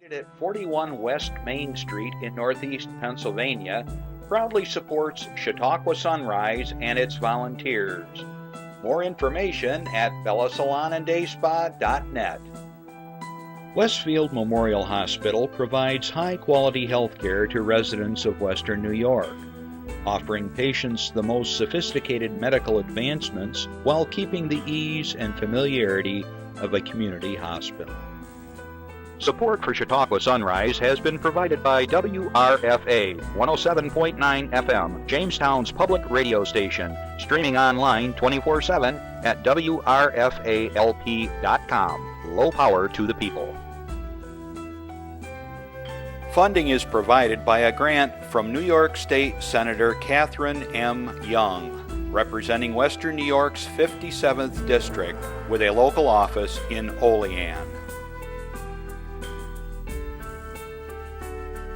Located at 41 West Main Street in Northeast Pennsylvania, proudly supports Chautauqua Sunrise and its volunteers. More information at bellasalonanddayspa.net. Westfield Memorial Hospital provides high-quality health care to residents of Western New York, offering patients the most sophisticated medical advancements while keeping the ease and familiarity of a community hospital. Support for Chautauqua Sunrise has been provided by WRFA 107.9 FM, Jamestown's public radio station, streaming online 24/7 at WRFALP.com. Low power to the people. Funding is provided by a grant from New York State Senator Catherine M. Young, representing Western New York's 57th District with a local office in Olean.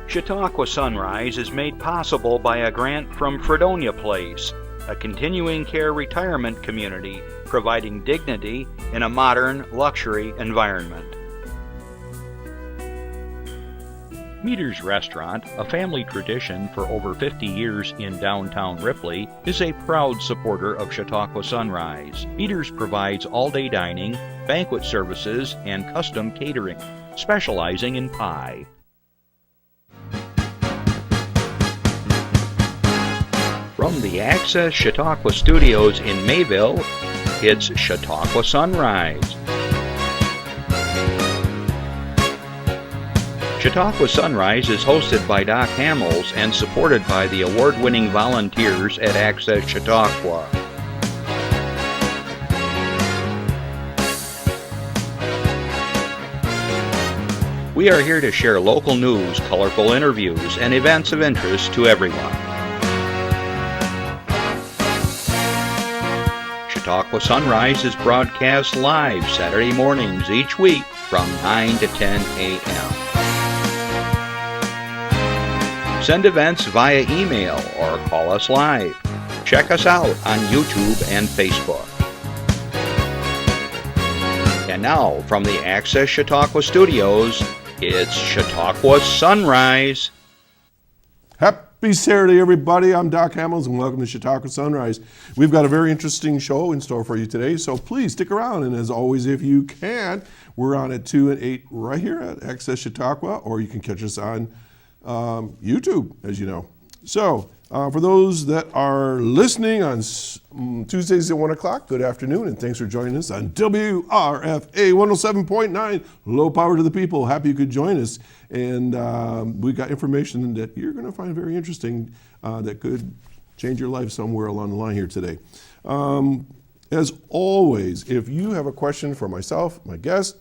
Chautauqua Sunrise is made possible by a grant from Fredonia Place, a continuing care retirement community providing dignity in a modern luxury environment. Meter's Restaurant, a family tradition for over 50 years in downtown Ripley, is a proud supporter of Chautauqua Sunrise. Meter's provides all-day dining, banquet services, and custom catering, specializing in pie. From the Access Chautauqua Studios in Mayville, it's Chautauqua Sunrise. Chautauqua Sunrise is hosted by Doc Hamels and supported by the award-winning volunteers at Access Chautauqua. We are here to share local news, colorful interviews, and events of interest to everyone. Chautauqua Sunrise is broadcast live Saturday mornings each week from 9 to 10 a.m. Send events via email or call us live. Check us out on YouTube and Facebook. And now, from the Access Chautauqua Studios, it's Chautauqua Sunrise. Happy Saturday, everybody. I'm Doc Hamels, and welcome to Chautauqua Sunrise. We've got a very interesting show in store for you today, so please stick around. And as always, if you can, we're on at 2 and 8 right here at Access Chautauqua, or you can catch us on YouTube, as you know. So, for those that are listening on Tuesdays at 1 o'clock, good afternoon, and thanks for joining us on WRFA 107.9, low power to the people. Happy you could join us. And we got information that you're going to find very interesting that could change your life somewhere along the line here today. As always, if you have a question for myself, my guest,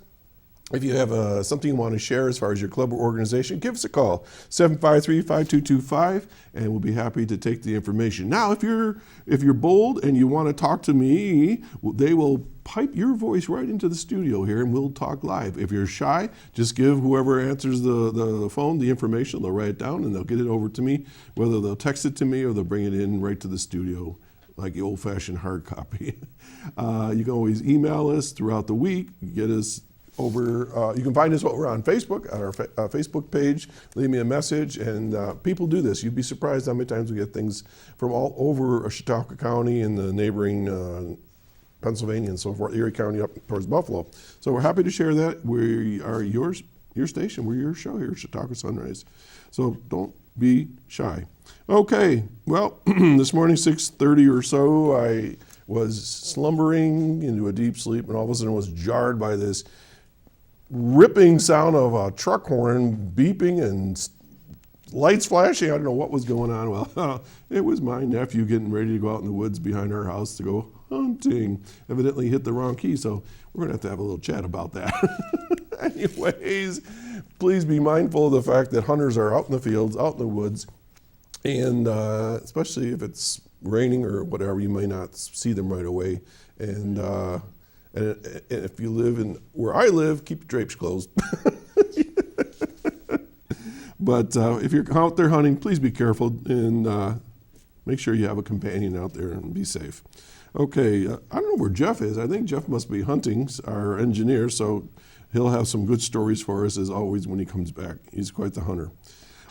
if you have something you want to share as far as your club or organization, give us a call, 753-5225, and we'll be happy to take the information. Now, if you're bold and you want to talk to me, they will pipe your voice right into the studio here, and we'll talk live. If you're shy, just give whoever answers the phone the information. They'll write it down, and they'll get it over to me, whether they'll text it to me or they'll bring it in right to the studio, like the old-fashioned hard copy. You can always email us throughout the week, get us over. You can find us over on Facebook, on our Facebook page. Leave me a message, and people do this. You'd be surprised how many times we get things from all over Chautauqua County and the neighboring Pennsylvania and so forth, Erie County up towards Buffalo. So we're happy to share that. We are your station. We're your show here, Chautauqua Sunrise. So don't be shy. Okay, well, this morning, 6:30 or so, I was slumbering into a deep sleep, and all of a sudden was jarred by this ripping sound of a truck horn beeping and lights flashing. I don't know what was going on. Well, it was my nephew getting ready to go out in the woods behind our house to go hunting. Evidently hit the wrong key, so we're going to have a little chat about that. Anyways, please be mindful of the fact that hunters are out in the fields, out in the woods, and especially if it's raining or whatever, you may not see them right away. And if you live in where I live, keep your drapes closed. But if you're out there hunting, please be careful and make sure you have a companion out there and be safe. Okay, I don't know where Jeff is. I think Jeff must be hunting, our engineer. So he'll have some good stories for us as always when he comes back. He's quite the hunter.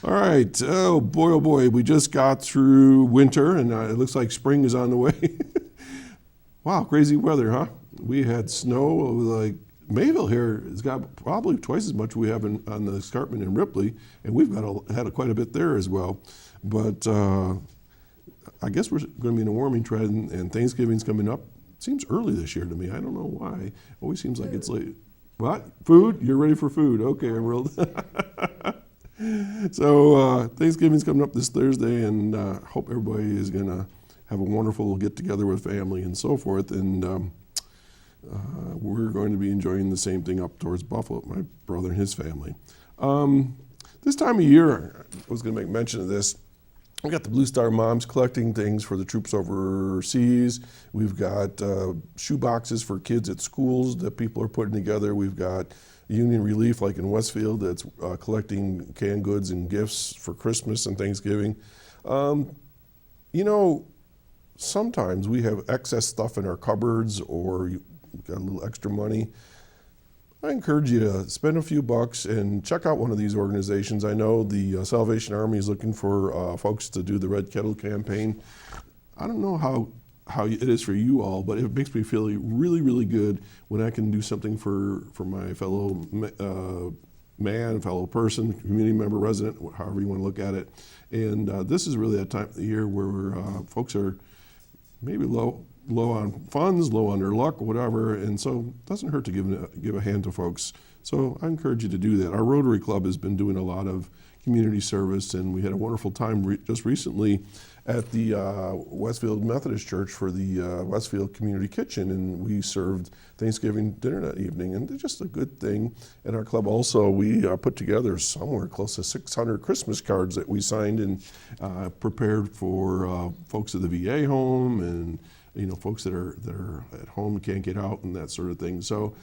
All right. Oh boy, we just got through winter, and it looks like spring is on the way. Wow, crazy weather, huh? We had snow, like Mayville here has got probably twice as much we have on the escarpment in Ripley, and we've had quite a bit there as well. But I guess we're going to be in a warming trend, and Thanksgiving's coming up. Seems early this year to me. I don't know why. Always seems like it's late. What? Food? You're ready for food. Okay, Emerald. So Thanksgiving's coming up this Thursday, and hope everybody is going to have a wonderful get-together with family and so forth. And we're going to be enjoying the same thing up towards Buffalo, my brother and his family. This time of year, I was going to make mention of this. We got the Blue Star Moms collecting things for the troops overseas. We've got shoe boxes for kids at schools that people are putting together. We've got Union Relief, like in Westfield, that's collecting canned goods and gifts for Christmas and Thanksgiving. Sometimes we have excess stuff in our cupboards, or you got a little extra money. I encourage you to spend a few bucks and check out one of these organizations. I know the Salvation Army is looking for folks to do the Red Kettle campaign. I don't know how it is for you all, but it makes me feel really, really good when I can do something for my fellow fellow person, community member, resident, however you want to look at it. And this is really a time of the year where folks are maybe low on funds, low on their luck, whatever, and so it doesn't hurt to give a hand to folks. So I encourage you to do that. Our Rotary Club has been doing a lot of community service, and we had a wonderful time just recently at the Westfield Methodist Church for the Westfield Community Kitchen, and we served Thanksgiving dinner that evening, and it's just a good thing. At our club also, we put together somewhere close to 600 Christmas cards that we signed and prepared for folks at the VA home, and folks that are at home can't get out and that sort of thing. So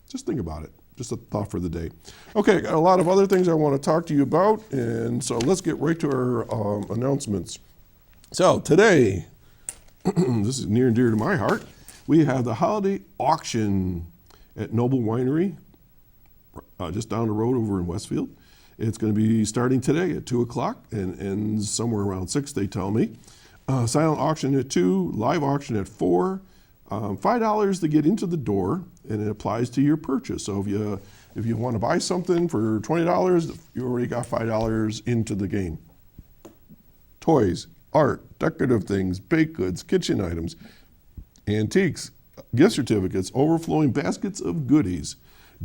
just think about it. Just a thought for the day. Okay, got a lot of other things I want to talk to you about, and so let's get right to our announcements. So today, this is near and dear to my heart, we have the holiday auction at Noble Winery, just down the road over in Westfield. It's going to be starting today at 2 o'clock and ends somewhere around 6, they tell me. Silent auction at 2, live auction at 4, $5 to get into the door, and it applies to your purchase. So if you want to buy something for $20, you already got $5 into the game. Toys, art, decorative things, baked goods, kitchen items, antiques, gift certificates, overflowing baskets of goodies,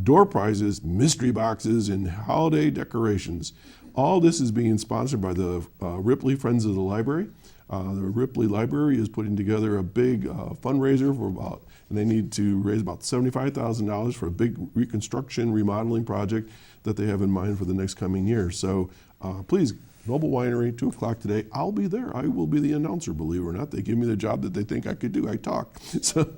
door prizes, mystery boxes, and holiday decorations. All this is being sponsored by the Ripley Friends of the Library. The Ripley Library is putting together a big fundraiser and they need to raise about $75,000 for a big reconstruction, remodeling project that they have in mind for the next coming year. So please, Noble Winery, 2 o'clock today. I'll be there. I will be the announcer, believe it or not. They give me the job that they think I could do. I talk. So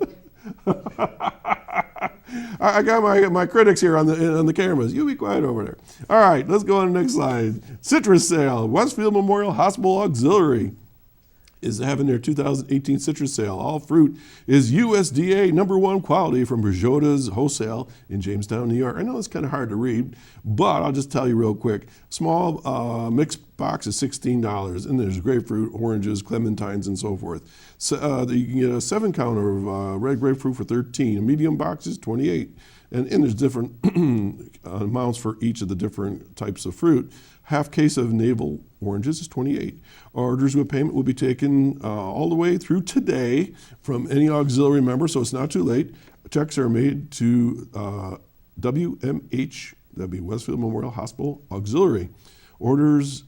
I got my critics here on the cameras. You be quiet over there. All right, let's go on the next slide. Citrus sale, Westfield Memorial Hospital Auxiliary is having their 2018 citrus sale. All fruit is USDA #1 quality from Brijota's Wholesale in Jamestown, New York. I know it's kind of hard to read, but I'll just tell you real quick. Small mixed box is $16, and there's grapefruit, oranges, clementines, and so forth. So you can get a 7-count of red grapefruit for $13. A medium box is $28. And there's different amounts for each of the different types of fruit. Half case of navel oranges is $28. Orders with payment will be taken all the way through today from any auxiliary member, so it's not too late. Checks are made to WMH, that'd be Westfield Memorial Hospital Auxiliary. Orders,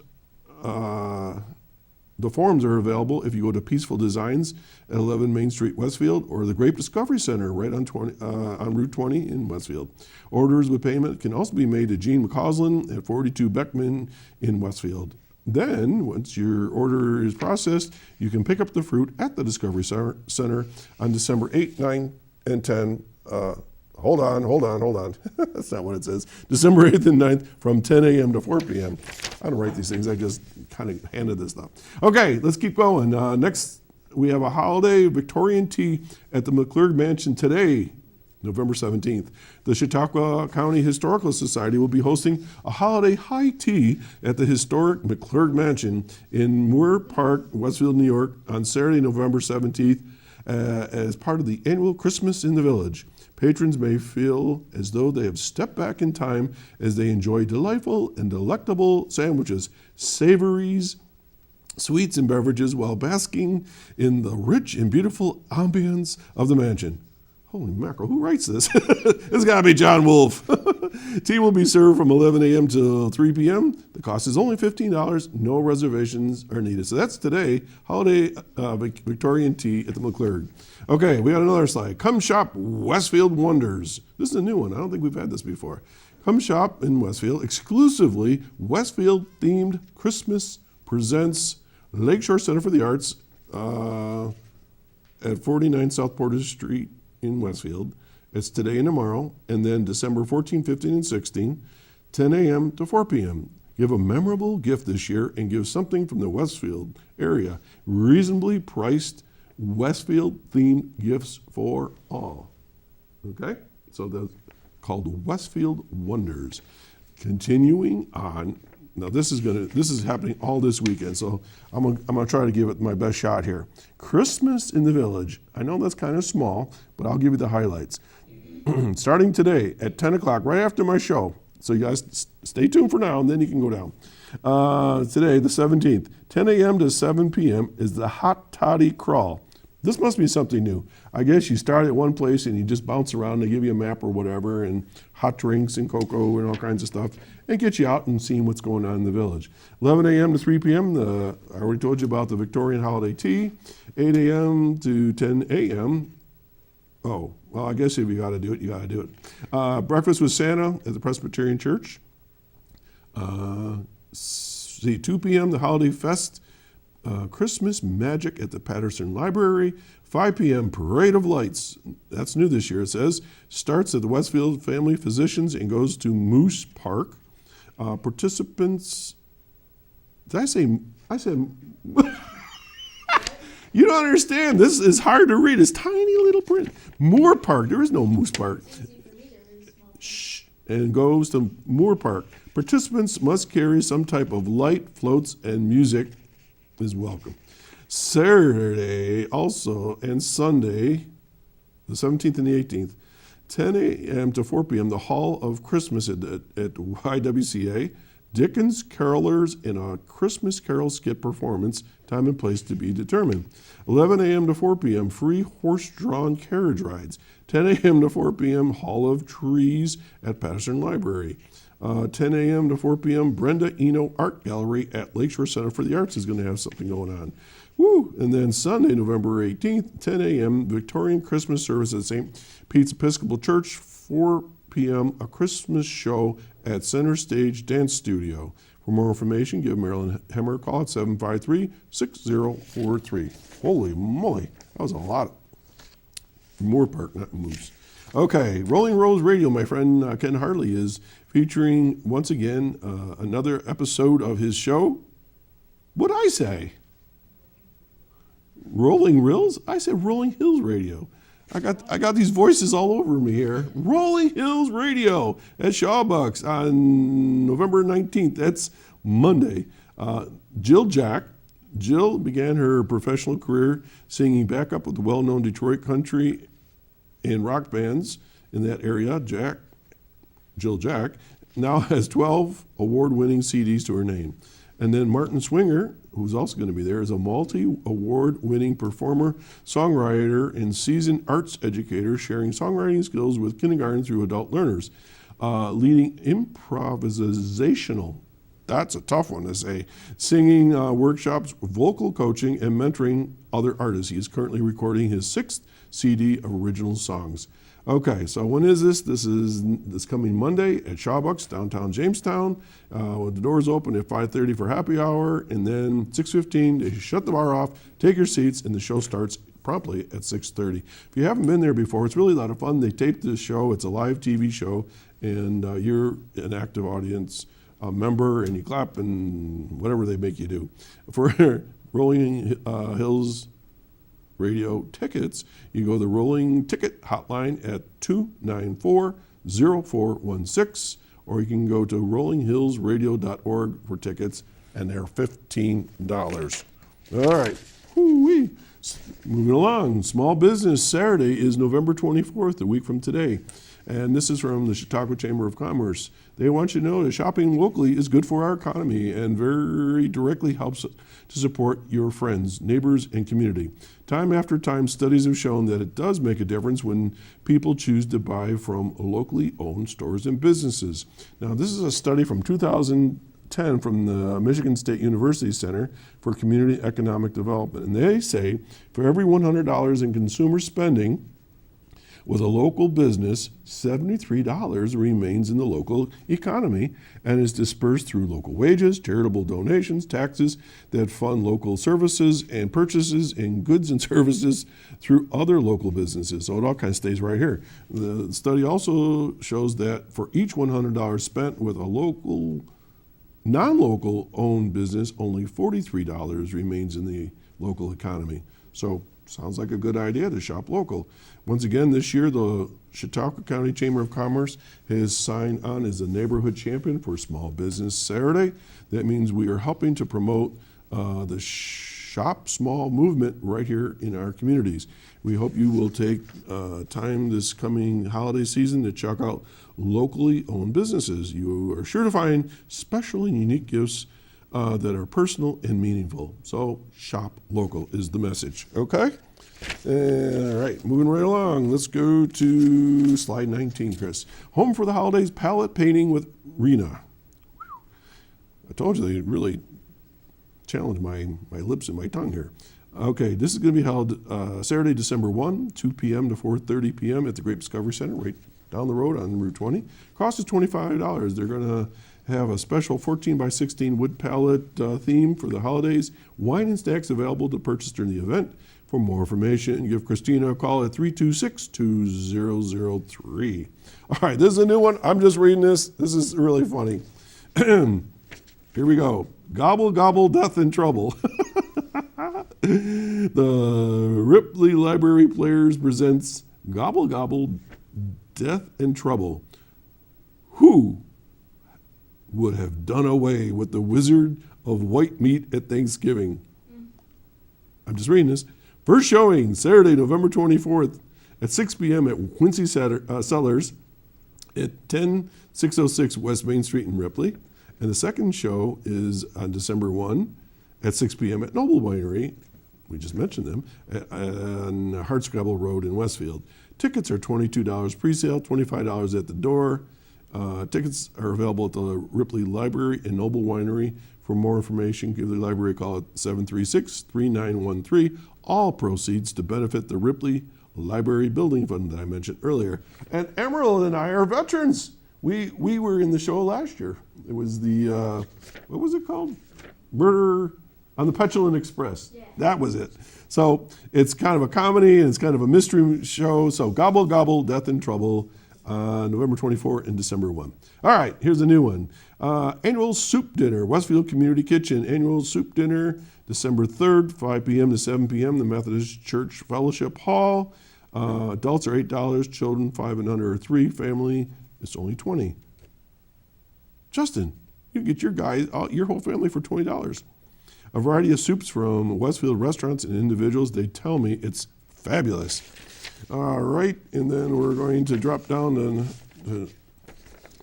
the forms are available if you go to Peaceful Designs at 11 Main Street, Westfield, or the Grape Discovery Center right on Route 20 in Westfield. Orders with payment can also be made to Gene McCausland at 42 Beckman in Westfield. Then, once your order is processed, you can pick up the fruit at the Discovery Center on December 8, 9, and 10. Hold on. That's not what it says. December 8th and 9th from 10 a.m. to 4 p.m. I don't write these things. I just kind of handed this stuff. Okay, let's keep going. Next, we have a holiday Victorian tea at the McClurg Mansion today, November 17th. The Chautauqua County Historical Society will be hosting a holiday high tea at the historic McClurg Mansion in Moore Park, Westfield, New York, on Saturday, November 17th, as part of the annual Christmas in the Village. Patrons may feel as though they have stepped back in time as they enjoy delightful and delectable sandwiches, savories, sweets, and beverages while basking in the rich and beautiful ambience of the mansion. Holy mackerel, who writes this? It's got to be John Wolfe. Tea will be served from 11 a.m. to 3 p.m. The cost is only $15. No reservations are needed. So that's today, holiday Victorian tea at the McClurg. Okay, we got another slide. Come shop Westfield Wonders. This is a new one. I don't think we've had this before. Come shop in Westfield. Exclusively Westfield-themed Christmas presents Lakeshore Center for the Arts at 49 South Porter Street in Westfield. It's today and tomorrow, and then December 14, 15, and 16, 10 a.m. to 4 p.m. Give a memorable gift this year and give something from the Westfield area. Reasonably priced Westfield-themed gifts for all. Okay? So they're called Westfield Wonders. Continuing on. Now this is happening all this weekend, so I'm gonna try to give it my best shot here. Christmas in the Village. I know that's kind of small, but I'll give you the highlights. Starting today at 10 o'clock, right after my show. So you guys stay tuned for now, and then you can go down. Today, the 17th, 10 a.m. to 7 p.m. is the Hot Toddy Crawl. This must be something new. I guess you start at one place and you just bounce around. They give you a map or whatever, and hot drinks and cocoa and all kinds of stuff, and get you out and seeing what's going on in the village. 11 a.m. to 3 p.m., I already told you about the Victorian Holiday Tea. 8 a.m. to 10 a.m. Oh, well, I guess if you got to do it, you got to do it. Breakfast with Santa at the Presbyterian Church. 2 p.m., the Holiday Fest. Christmas Magic at the Patterson Library. 5 p.m. Parade of Lights. That's new this year, it says. Starts at the Westfield Family Physicians and goes to Moose Park. Participants, I said, you don't understand. This is hard to read. It's tiny little print. Moore Park. There is no Moose Park. Shh. And goes to Moore Park. Participants must carry some type of light, floats, and music is welcome. Saturday also and Sunday, the 17th and the 18th, 10 a.m. to 4 p.m., the Hall of Christmas at YWCA. Dickens Carolers in a Christmas Carol skit performance, time and place to be determined. 11 a.m. to 4 p.m., free horse-drawn carriage rides. 10 a.m. to 4 p.m., Hall of Trees at Patterson Library. 10 a.m. to 4 p.m., Brenda Eno Art Gallery at Lakeshore Center for the Arts is going to have something going on. Woo! And then Sunday, November 18th, 10 a.m., Victorian Christmas service at St. Pete's Episcopal Church. 4 p.m., a Christmas show at Center Stage Dance Studio. For more information, give Marilyn Hemmer a call at 753-6043. Holy moly, that was a lot. Moore Park, not Moose. Okay, Rolling Rose Radio, my friend Ken Hartley is featuring, once again, another episode of his show. What'd I say? Rolling Rills? I said Rolling Hills Radio. I got these voices all over me here. Rolling Hills Radio at Shawbucks on November 19th. That's Monday. Jill began her professional career singing backup with the well-known Detroit country and rock bands in that area. Jill Jack now has 12 award-winning CDs to her name. And then Martin Swinger, who's also going to be there, is a multi-award-winning performer, songwriter, and seasoned arts educator, sharing songwriting skills with kindergarten through adult learners, leading improvisational, that's a tough one to say, singing workshops, vocal coaching, and mentoring other artists. He is currently recording his 6th CD of original songs. Okay, so when is this? This is this coming Monday at Shawbucks, downtown Jamestown. The doors open at 5:30 for happy hour, and then 6:15 they shut the bar off, take your seats, and the show starts promptly at 6:30. If you haven't been there before, it's really a lot of fun. They tape this show. It's a live TV show, and you're an active audience member, and you clap and whatever they make you do. For Rolling Hills Radio tickets, you go to the rolling ticket hotline at 294-0416, or you can go to rollinghillsradio.org for tickets, and they're $15. All right. Woo-wee. Moving along, Small Business Saturday is November 24th, a week from today. And this is from the Chautauqua Chamber of Commerce. They want you to know that shopping locally is good for our economy and very directly helps to support your friends, neighbors, and community. Time after time, studies have shown that it does make a difference when people choose to buy from locally owned stores and businesses. Now, this is a study from 2010 from the Michigan State University Center for Community Economic Development. And they say for every $100 in consumer spending, with a local business, $73 remains in the local economy and is dispersed through local wages, charitable donations, taxes that fund local services, and purchases in goods and services through other local businesses. So it all kind of stays right here. The study also shows that for each $100 spent with a local, non-local owned business, only $43 remains in the local economy. So sounds like a good idea to shop local. Once again, this year, the Chautauqua County Chamber of Commerce has signed on as a neighborhood champion for Small Business Saturday. That means we are helping to promote the Shop Small movement right here in our communities. We hope you will take time this coming holiday season to check out locally owned businesses. You are sure to find special and unique gifts that are personal and meaningful. So shop local is the message, okay? All right, moving right along. Let's go to slide 19, Chris. Home for the Holidays palette painting with Rena. I told you they really challenged my lips and my tongue here. Okay, this is going to be held Saturday, December 1, 2 p.m. to 4:30 p.m. at the Great Discovery Center right down the road on Route 20. Cost is $25. They're going to have a special 14 by 16 wood palette theme for the holidays. Wine and snacks available to purchase during the event. For more information, give Christina a call at 326-2003. All right, this is a new one. I'm just reading this. This is really funny. Here we go. Gobble, gobble, death and trouble. The Ripley Library Players presents Gobble, Gobble, Death and Trouble. Who would have done away with the Wizard of White Meat at Thanksgiving? I'm just reading this. First showing, Saturday, November 24th at 6 p.m. at Quincy Cellars at 10606 West Main Street in Ripley. And the second show is on December 1 at 6 p.m. at Noble Winery, we just mentioned them, on Hardscrabble Road in Westfield. Tickets are $22 pre-sale, $25 at the door. Tickets are available at the Ripley Library and Noble Winery. For more information, give the library a call at 736-3913. All proceeds to benefit the Ripley Library Building Fund that I mentioned earlier. And Emerald and I are veterans. We were in the show last year. It was the, what was it called? Murder on the Petulant Express. Yeah. That was it. So it's kind of a comedy and it's kind of a mystery show. So Gobble Gobble, Death and Trouble, November 24 and December 1. All right, here's a new one. Annual Soup Dinner, Westfield Community Kitchen. Annual Soup Dinner, December 3rd, 5 p.m. to 7 p.m., the Methodist Church Fellowship Hall. Adults are $8, children 5 and under are $3, family it's only $20. Justin, you can get your whole family for $20. A variety of soups from Westfield restaurants and individuals. They tell me it's fabulous. All right, and then we're going to drop down to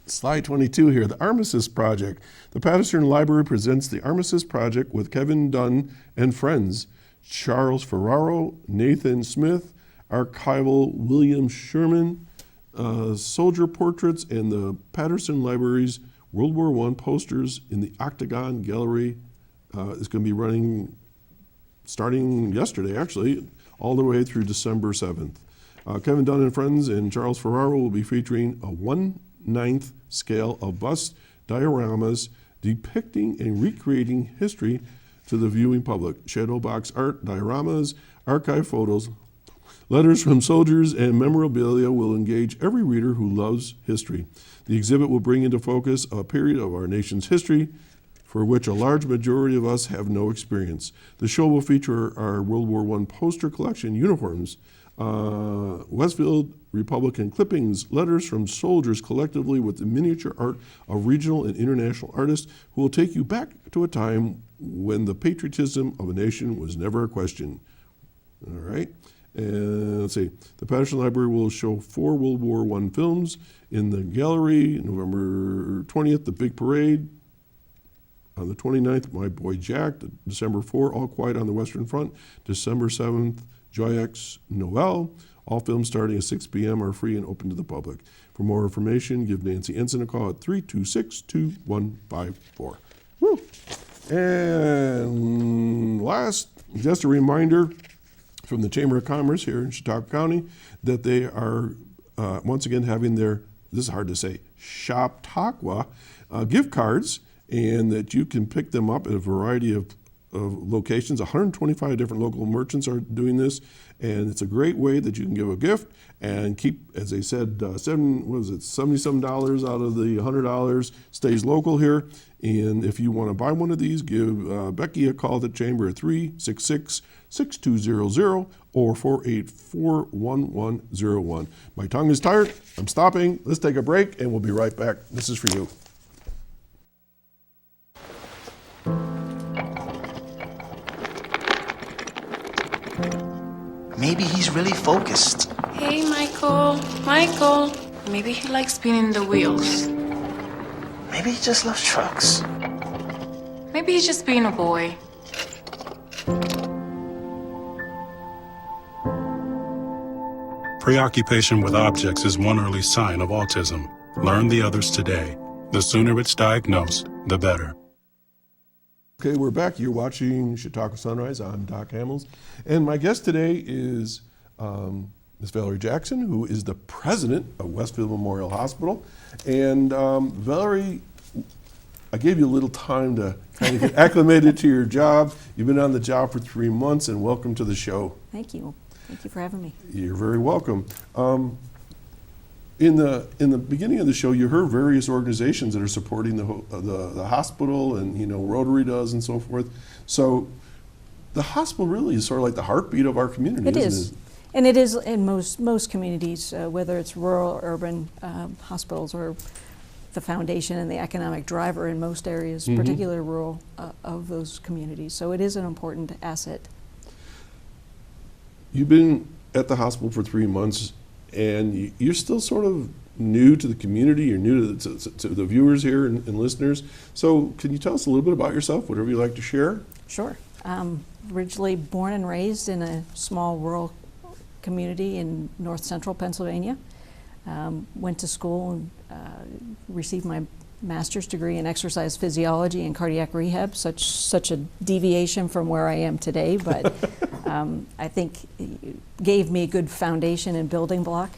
slide 22 here, the Armistice Project. The Patterson Library presents the Armistice Project with Kevin Dunn and friends, Charles Ferraro, Nathan Smith, archival William Sherman, soldier portraits, and the Patterson Library's World War I posters in the Octagon Gallery. Is going to be running, starting yesterday actually, all the way through December 7th. Kevin Dunn and Friends and Charles Ferraro will be featuring a 1/9 scale of bust dioramas depicting and recreating history to the viewing public. Shadow box art, dioramas, archive photos, letters from soldiers, and memorabilia will engage every reader who loves history. The exhibit will bring into focus a period of our nation's history for which a large majority of us have no experience. The show will feature our World War I poster collection, uniforms, Westfield Republican clippings, letters from soldiers collectively with the miniature art of regional and international artists who will take you back to a time when the patriotism of a nation was never a question. All right. And let's see, the Patterson Library will show 4 World War I films in the gallery. November 20th, The Big Parade. On the 29th, My Boy Jack. December 4, All Quiet on the Western Front. December 7th, Joy X Noel. All films starting at 6 p.m. are free and open to the public. For more information, give Nancy Ensign a call at 326-2154. Woo! And last, just a reminder from the Chamber of Commerce here in Chautauqua County that they are once again having their, this is hard to say, Chautauqua gift cards, and that you can pick them up at a variety of locations. 125 different local merchants are doing this, and it's a great way that you can give a gift and keep, as they said, $77 out of the $100 stays local here. And if you want to buy one of these, give Becky a call at the Chamber at 366-6200 or 484-1101. My tongue is tired. I'm stopping. Let's take a break, and we'll be right back. This is for you. Maybe he's really focused. Hey, Michael. Michael. Maybe he likes spinning the wheels. Maybe he just loves trucks. Maybe he's just being a boy. Preoccupation with objects is one early sign of autism. Learn the others today. The sooner it's diagnosed, the better. Okay, we're back. You're watching Chautauqua Sunrise. I'm Doc Hamels. And my guest today is Ms. Valarie Jackson, who is the president of Westfield Memorial Hospital. And Valarie, I gave you a little time to kind of get acclimated to your job. You've been on the job for 3 months, and welcome to the show. Thank you. Thank you for having me. You're very welcome. In the beginning of the show, you heard various organizations that are supporting the hospital, and Rotary does, and so forth. So the hospital really is sort of like the heartbeat of our community. It isn't is, it? and it is in most communities, whether it's rural, or urban hospitals, or the foundation and the economic driver in most areas, particularly rural, of those communities. So it is an important asset. You've been at the hospital for 3 months, and you're still sort of new to the community. You're new to the viewers here and listeners. So can you tell us a little bit about yourself, whatever you'd like to share? Sure. Originally born and raised in a small rural community in north central Pennsylvania. Went to school and received my master's degree in exercise physiology and cardiac rehab. Such a deviation from where I am today, but I think it gave me a good foundation and building block.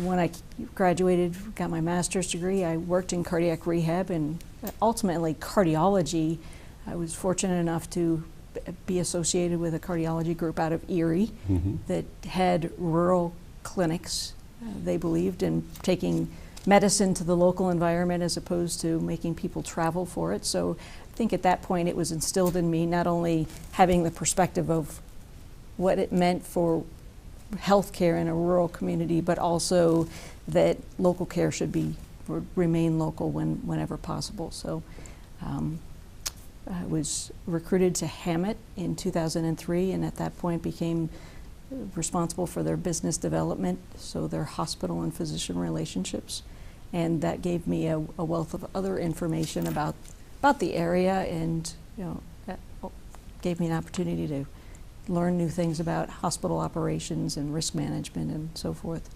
When I graduated, got my master's degree, I worked in cardiac rehab and ultimately cardiology. I was fortunate enough to be associated with a cardiology group out of Erie that had rural clinics. They believed in taking medicine to the local environment as opposed to making people travel for it. So I think at that point it was instilled in me not only having the perspective of what it meant for healthcare in a rural community, but also that local care should remain local whenever possible. So I was recruited to Hamels in 2003, and at that point became responsible for their business development, so their hospital and physician relationships. And that gave me a wealth of other information about the area, and that gave me an opportunity to learn new things about hospital operations and risk management and so forth.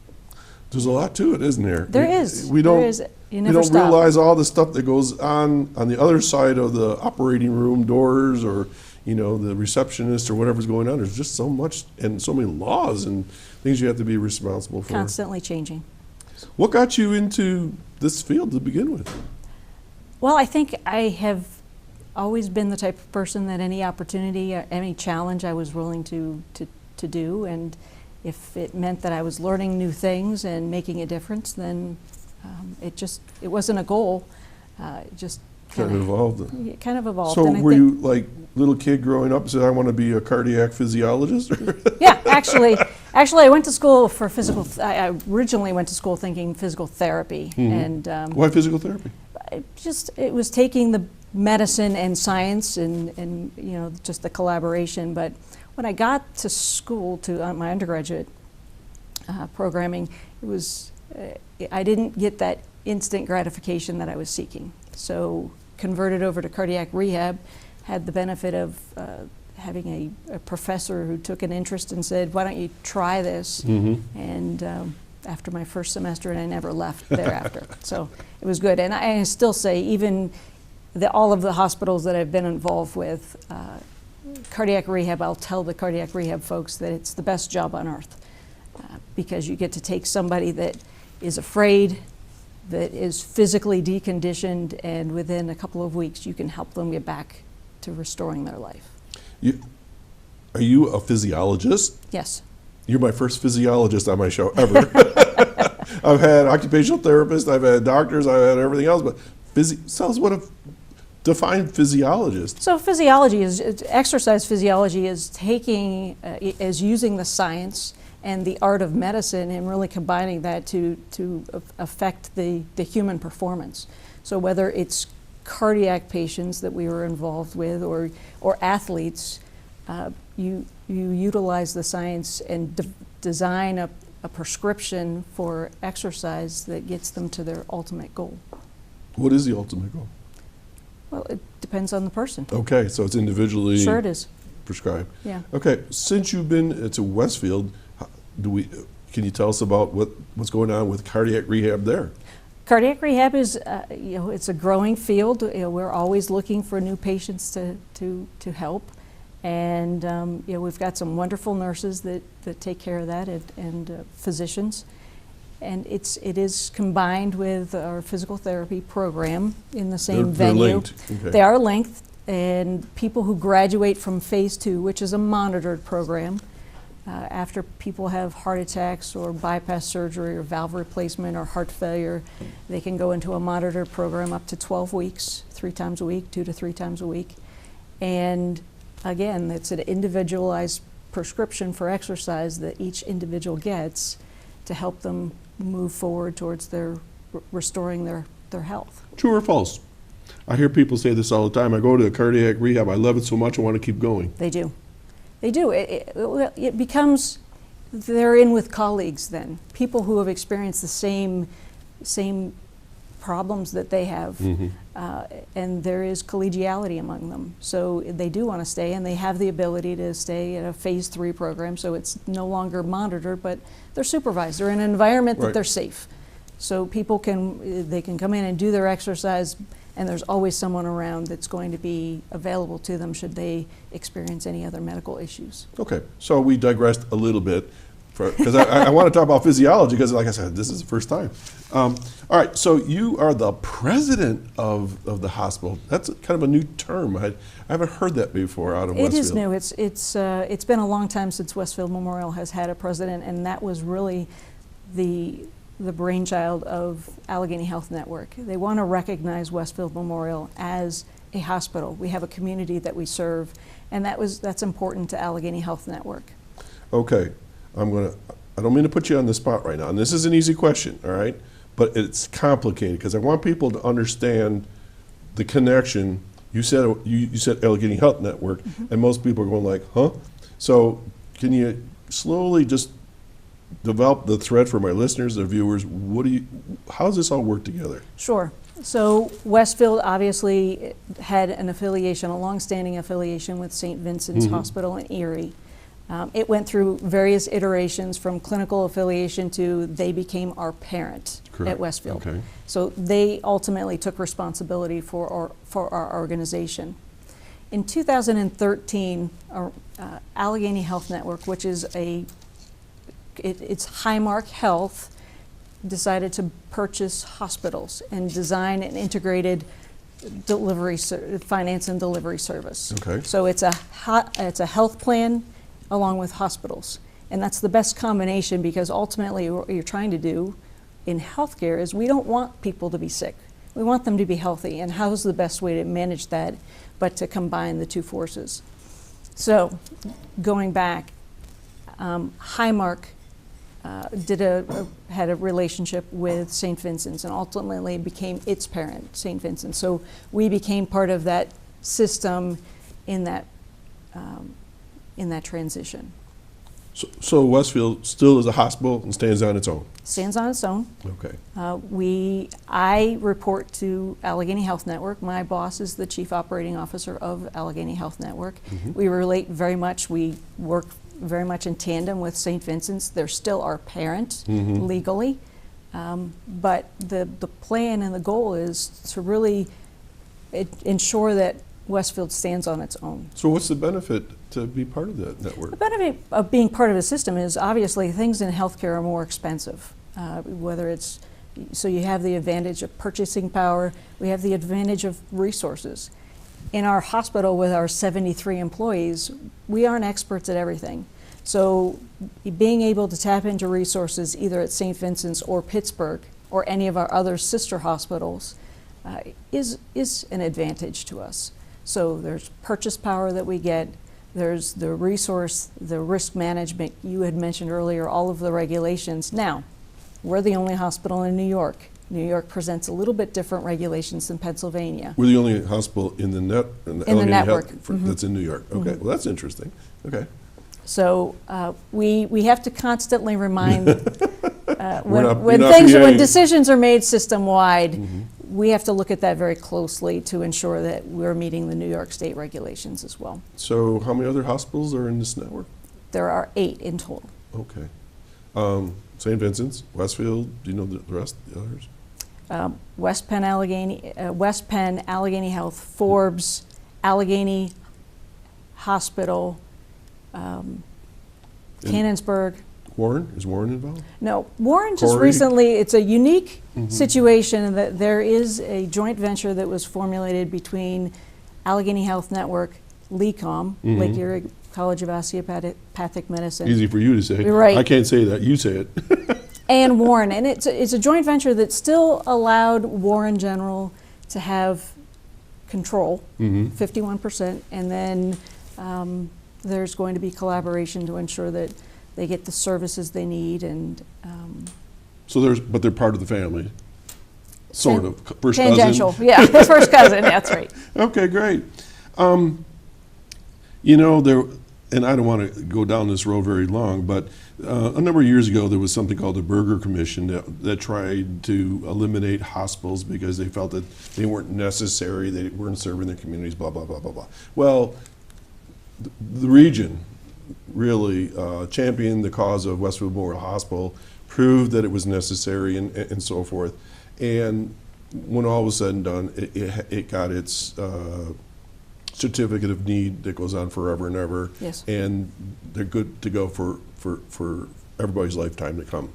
There's a lot to it, isn't there? There is. We don't, there is. You we never don't stop. realize all the stuff that goes on the other side of the operating room doors, or the receptionist, or whatever's going on. There's just so much, and so many laws and things you have to be responsible for. Constantly changing. What got you into this field to begin with? Well, I think I have always been the type of person that any opportunity, any challenge I was willing to do, and if it meant that I was learning new things and making a difference, then it wasn't a goal. It just kind of evolved. It kind of evolved. So and I were think, you like little kid growing up and said, I want to be a cardiac physiologist? Yeah, actually, I went to school for physical. I originally went to school thinking physical therapy, and Why physical therapy? it was taking the medicine and science and just the collaboration. But when I got to school to my undergraduate programming, it was I didn't get that instant gratification that I was seeking. So converted over to cardiac rehab, had the benefit of having a professor who took an interest and said, why don't you try this? And after my first semester, and I never left thereafter. So it was good. And I still say, even all of the hospitals that I've been involved with, cardiac rehab, I'll tell the cardiac rehab folks that it's the best job on earth, because you get to take somebody that is afraid, that is physically deconditioned, and within a couple of weeks you can help them get back to restoring their life. Are you a physiologist? Yes. You're my first physiologist on my show ever. I've had occupational therapists, I've had doctors, I've had everything else, but tell us what a define physiologist. So physiology is, exercise physiology is taking, is using the science and the art of medicine and really combining that to affect the human performance. So whether it's cardiac patients that we were involved with or athletes, you utilize the science and design a prescription for exercise that gets them to their ultimate goal. What is the ultimate goal? Well, it depends on the person. Okay, so it's individually Sure it is. prescribed. Yeah. Okay, since you've been to Westfield, can you tell us about what's going on with cardiac rehab there? Cardiac rehab is, it's a growing field. We're always looking for new patients to help, and we've got some wonderful nurses that take care of that, and physicians, and it is combined with our physical therapy program in the same venue. They're linked. Okay. They are linked, and people who graduate from phase 2, which is a monitored program, after people have heart attacks or bypass surgery or valve replacement or heart failure, they can go into a monitored program up to 12 weeks, 3 times a week, 2 to 3 times a week. And again, it's an individualized prescription for exercise that each individual gets to help them move forward towards restoring their health. True or false? I hear people say this all the time. I go to a cardiac rehab. I love it so much I want to keep going. They do. They do. It becomes, they're in with colleagues then, people who have experienced the same problems that they have, and there is collegiality among them. So they do want to stay, and they have the ability to stay at a phase 3 program, so it's no longer monitored, but they're supervised. They're in an environment that they're safe. So people they can come in and do their exercise, and there's always someone around that's going to be available to them should they experience any other medical issues. Okay, so we digressed a little bit because I want to talk about physiology because, like I said, this is the first time. All right, so you are the president of the hospital. That's kind of a new term. I haven't heard that before out of Westfield. It is new. It's been a long time since Westfield Memorial has had a president, and that was really the brainchild of Allegheny Health Network. They want to recognize Westfield Memorial as a hospital. We have a community that we serve, and that's important to Allegheny Health Network. Okay, I don't mean to put you on the spot right now, and this is an easy question, all right? But it's complicated because I want people to understand the connection. You said Allegheny Health Network, and most people are going like, huh? So can you slowly just develop the thread for my listeners, the viewers? How does this all work together? Sure. So Westfield obviously had an affiliation, a long-standing affiliation with St. Vincent's Hospital in Erie. It went through various iterations from clinical affiliation to they became our parent at Westfield. Okay. So they ultimately took responsibility for our organization. In 2013, Allegheny Health Network, which is it's Highmark Health, decided to purchase hospitals and design an integrated finance and delivery service. Okay. So it's a health plan along with hospitals, and that's the best combination because ultimately what you're trying to do in healthcare is we don't want people to be sick. We want them to be healthy, and how's the best way to manage that but to combine the two forces? So going back, Highmark had a relationship with St. Vincent's and ultimately became its parent, St. Vincent's. So we became part of that system in that transition. So Westfield still is a hospital and stands on its own? Stands on its own. Okay. I report to Allegheny Health Network. My boss is the Chief Operating Officer of Allegheny Health Network. We relate very much. We work very much in tandem with St. Vincent's. They're still our parent legally. But the plan and the goal is to really ensure that Westfield stands on its own. So what's the benefit to be part of that network? The benefit of being part of a system is obviously things in healthcare are more expensive. Whether it's, so you have the advantage of purchasing power, we have the advantage of resources. In our hospital with our 73 employees, we aren't experts at everything. So being able to tap into resources either at St. Vincent's or Pittsburgh or any of our other sister hospitals is an advantage to us. So there's purchase power that we get, there's the resource, the risk management. You had mentioned earlier all of the regulations. Now, we're the only hospital in New York. New York presents a little bit different regulations than Pennsylvania. We're the only hospital in the network that's in New York. Okay, well that's interesting. Okay. So we have to constantly remind when when decisions are made system-wide, we have to look at that very closely to ensure that we're meeting the New York State regulations as well. So how many other hospitals are in this network? There are 8 in total. Okay. St. Vincent's, Westfield, do you know the rest, the others? West Penn, Allegheny Health, Forbes, Allegheny Hospital, Canonsburg. Warren? Is Warren involved? No, Warren just Corey? recently, it's a unique situation in that there is a joint venture that was formulated between Allegheny Health Network, LECOM, Lake Erie College of Osteopathic Medicine. Easy for you to say. Right. I can't say that, you say it. And Warren, and it's a joint venture that still allowed Warren General to have control, 51%, and then there's going to be collaboration to ensure that they get the services they need, and But they're part of the family, sort of. First tangential, cousin. yeah, first cousin. That's right. Okay, great. You know, and I don't want to go down this road very long, but a number of years ago there was something called the Berger Commission that tried to eliminate hospitals because they felt that they weren't necessary, they weren't serving their communities, blah, blah, blah, blah, blah. Well, the region really championed the cause of Westfield Memorial Hospital, proved that it was necessary and so forth. And when all was said and done, it got its certificate of need that goes on forever and ever. Yes. And they're good to go for everybody's lifetime to come.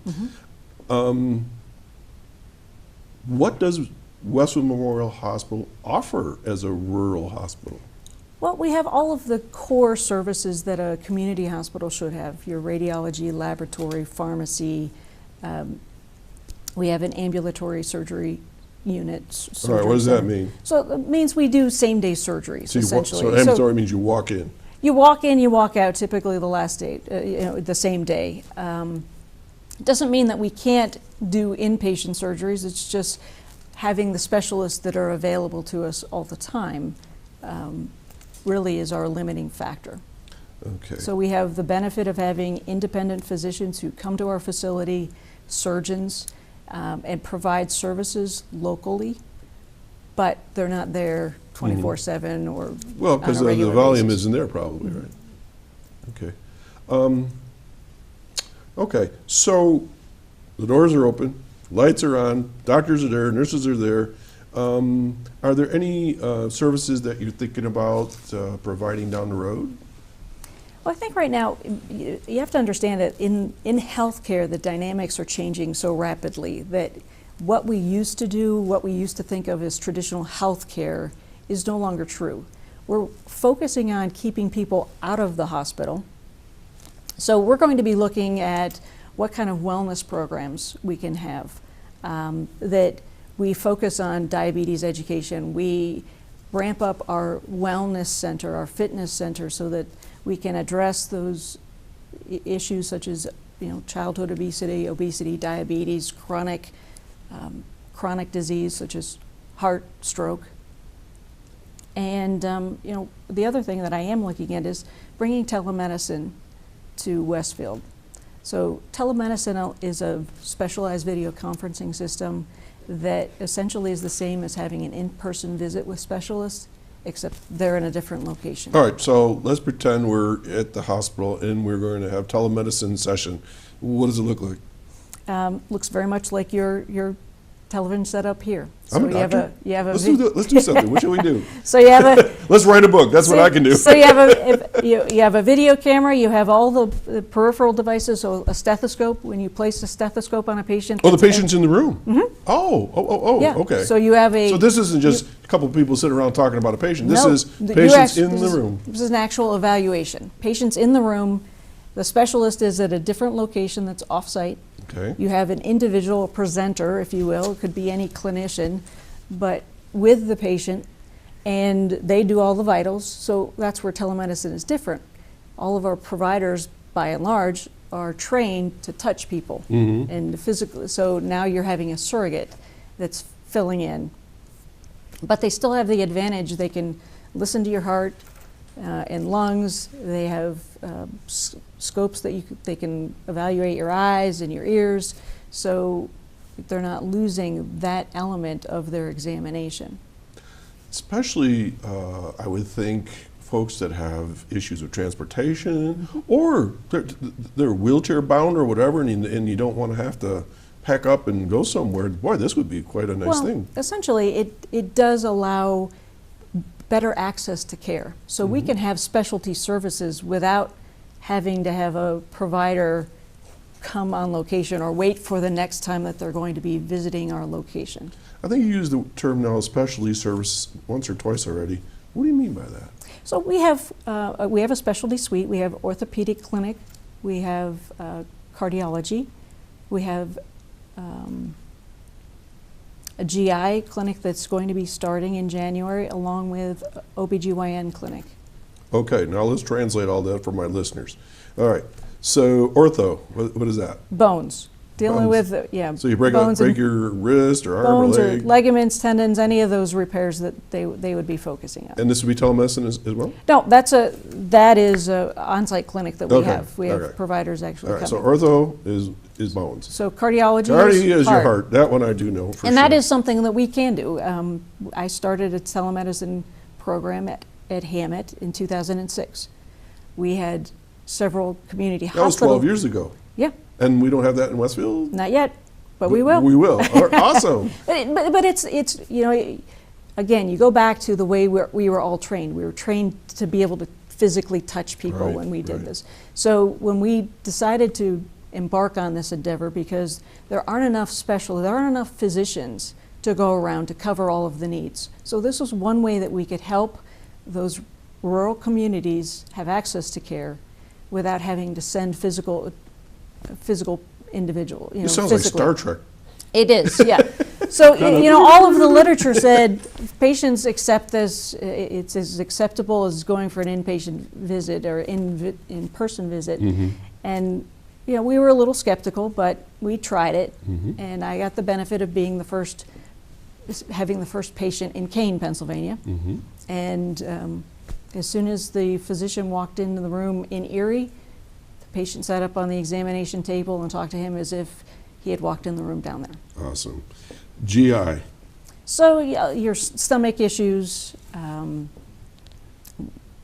What does Westfield Memorial Hospital offer as a rural hospital? Well, we have all of the core services that a community hospital should have. Your radiology, laboratory, pharmacy. We have an ambulatory surgery unit. All right, what does that mean? So it means we do same-day surgeries, essentially. So ambulatory means you walk in? You walk in, you walk out, typically the last day, the same day. It doesn't mean that we can't do inpatient surgeries, it's just having the specialists that are available to us all the time really is our limiting factor. Okay. So we have the benefit of having independent physicians who come to our facility, surgeons, and provide services locally, but they're not there 24/7 or well, because on a the regular volume basis. isn't there probably, right? Okay. Okay, so the doors are open, lights are on, doctors are there, nurses are there. Are there any services that you're thinking about providing down the road? Well, I think right now you have to understand that in healthcare the dynamics are changing so rapidly that what we used to do, what we used to think of as traditional healthcare is no longer true. We're focusing on keeping people out of the hospital. So we're going to be looking at what kind of wellness programs we can have that we focus on diabetes education. We ramp up our wellness center, our fitness center, so that we can address those issues such as childhood obesity, diabetes, chronic disease such as heart, stroke. And the other thing that I am looking at is bringing telemedicine to Westfield. So telemedicine is a specialized video conferencing system that essentially is the same as having an in-person visit with specialists, except they're in a different location. All right, so let's pretend we're at the hospital and we're going to have telemedicine session. What does it look like? Looks very much like your television setup here. I'm a doctor. Let's Let's do something. What should we do? So you have a Let's write a book. That's what I can do. So you have a video camera. You have all the peripheral devices. So a stethoscope. When you place a stethoscope on a patient. Oh, the patient's in the room. Mm-hmm. Yeah. Okay. So you have So this isn't just a couple of people sitting around talking about a patient. This is you patients in the room. This is an actual evaluation. Patients in the room. The specialist is at a different location that's off-site. Okay. You have an individual presenter, if you will. It could be any clinician, but with the patient, and they do all the vitals. So that's where telemedicine is different. All of our providers, by and large, are trained to touch people and physically. So now you're having a surrogate that's filling in, but they still have the advantage. They can listen to your heart and lungs. They have scopes that they can evaluate your eyes and your ears, so they're not losing that element of their examination. Especially, I would think, folks that have issues with transportation or they're wheelchair bound or whatever, and you don't want to have to pack up and go somewhere. Boy, this would be quite a nice thing. Essentially, it does allow better access to care. So we can have specialty services without having to have a provider come on location or wait for the next time that they're going to be visiting our location. I think you used the term now specialty service once or twice already. What do you mean by that? So we have a specialty suite. We have orthopedic clinic. We have cardiology. We have a GI clinic that's going to be starting in January, along with OBGYN clinic. Okay, now let's translate all that for my listeners. All right, so ortho, what is that? Bones. Dealing Bones. with, yeah. So you break your wrist or arm or bones leg? or ligaments, tendons, any of those repairs that they would be focusing on. And this would be telemedicine as well? No, that is a on-site clinic that we Okay, have. We have okay. providers actually All right, coming. so ortho is bones. So cardiology Is heart. your heart. That one I do know for sure. And that is something that we can do. I started a telemedicine program at Hammett in 2006. We had several community hospitals. That was 12 years ago. Yeah, And we don't have that in Westfield? not yet, but we will. We will. All right, awesome. But it's again, you go back to the way we were all trained. We were trained to be able to physically touch people Right, when we did right. this. So when we decided to embark on this endeavor, because there aren't enough physicians to go around to cover all of the needs. So this was one way that we could help those rural communities have access to care without having to send physical individual. It sounds like Star Trek. It is, yeah. So, all of the literature said patients accept this, it's as acceptable as going for an inpatient visit or in-person visit. And, we were a little skeptical, but we tried it. And I got the benefit of being having the first patient in Kane, Pennsylvania. And as soon as the physician walked into the room in Erie, the patient sat up on the examination table and talked to him as if he had walked in the room down there. Awesome. GI. So your stomach issues,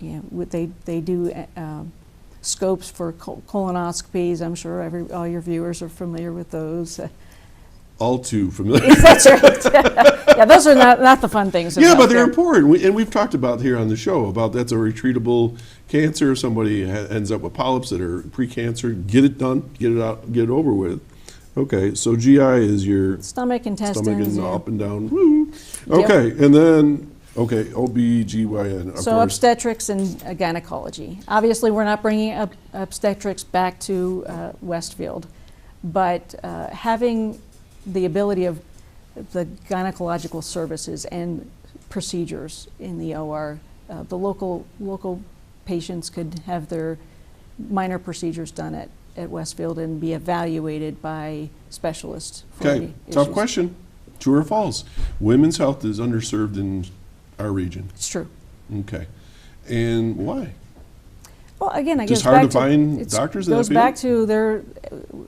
they do scopes for colonoscopies. I'm sure all your viewers are familiar with those. All too familiar. That's right. Yeah, those are not the fun things. Yeah, but they're important. And we've talked about here on the show about that's a retreatable cancer. If somebody ends up with polyps that are pre-cancer, get it done, get it out, get it over with. Okay, so GI is your stomach, intestines. Stomach and up and down. Woo. Okay, and then, OB/GYN, of so course. obstetrics and gynecology. Obviously, we're not bringing obstetrics back to Westfield, but having the ability of the gynecological services and procedures in the OR. The local patients could have their minor procedures done at Westfield and be evaluated by specialists for Okay, any tough issues. question. True or false? Women's health is underserved in our region. It's true. Okay. And why? Well, again, I Just guess hard back to find it's- doctors in that goes back field? to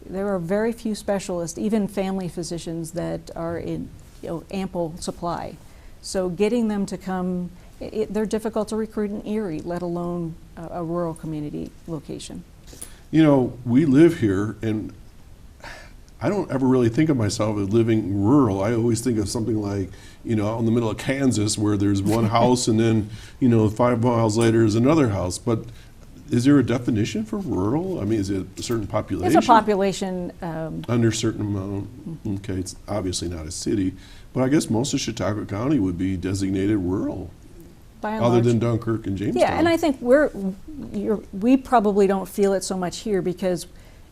there are very few specialists, even family physicians, that are in ample supply. So getting them to come, they're difficult to recruit in Erie, let alone a rural community location. You know, we live here, and I don't ever really think of myself as living rural. I always think of something like, out in the middle of Kansas where there's one house and then, 5 miles later is another house. But is there a definition for rural? I mean, is it a certain population? It's a population. Under a certain amount. Okay, it's obviously not a city, but I guess most of Chautauqua County would be designated rural, By and other large. than Dunkirk and Jamestown. Yeah, and I think we probably don't feel it so much here because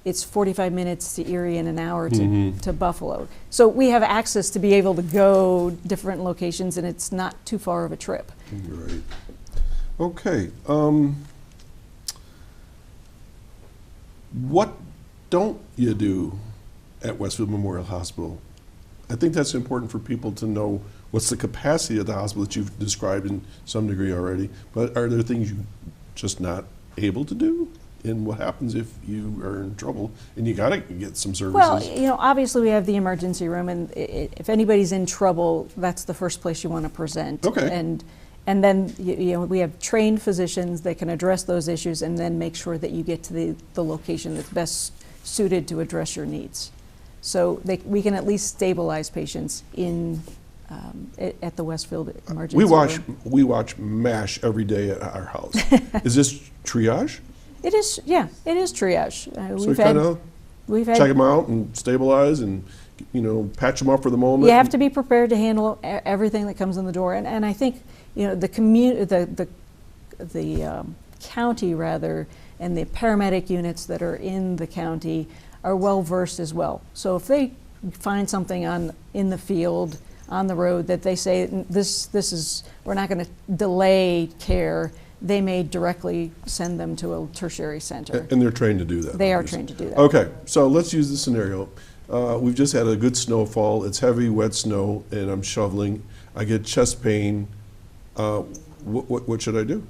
it's 45 minutes to Erie and an hour to Buffalo. So we have access to be able to go different locations, and it's not too far of a trip. Right. Okay. What don't you do at Westfield Memorial Hospital? I think that's important for people to know what's the capacity of the hospital that you've described in some degree already, but are there things you're just not able to do? And what happens if you are in trouble and you got to get some services? Well, obviously we have the emergency room, and if anybody's in trouble, that's the first place you want to present. Okay. And then we have trained physicians that can address those issues and then make sure that you get to the location that's best suited to address your needs. So we can at least stabilize patients at the Westfield emergency room. We watch MASH every day at our house. Is this triage? It is, yeah, it is triage. So you kind of we've had check them out and stabilize and patch them up for the moment. You have to be prepared to handle everything that comes in the door, and I think the county rather, and the paramedic units that are in the county are well versed as well. So if they find something in the field, on the road, that they say we're not going to delay care, they may directly send them to a tertiary center. And they're trained to do that. They are obviously. trained to do that. Okay, so let's use this scenario. We've just had a good snowfall. It's heavy, wet snow, and I'm shoveling. I get chest pain. What should I do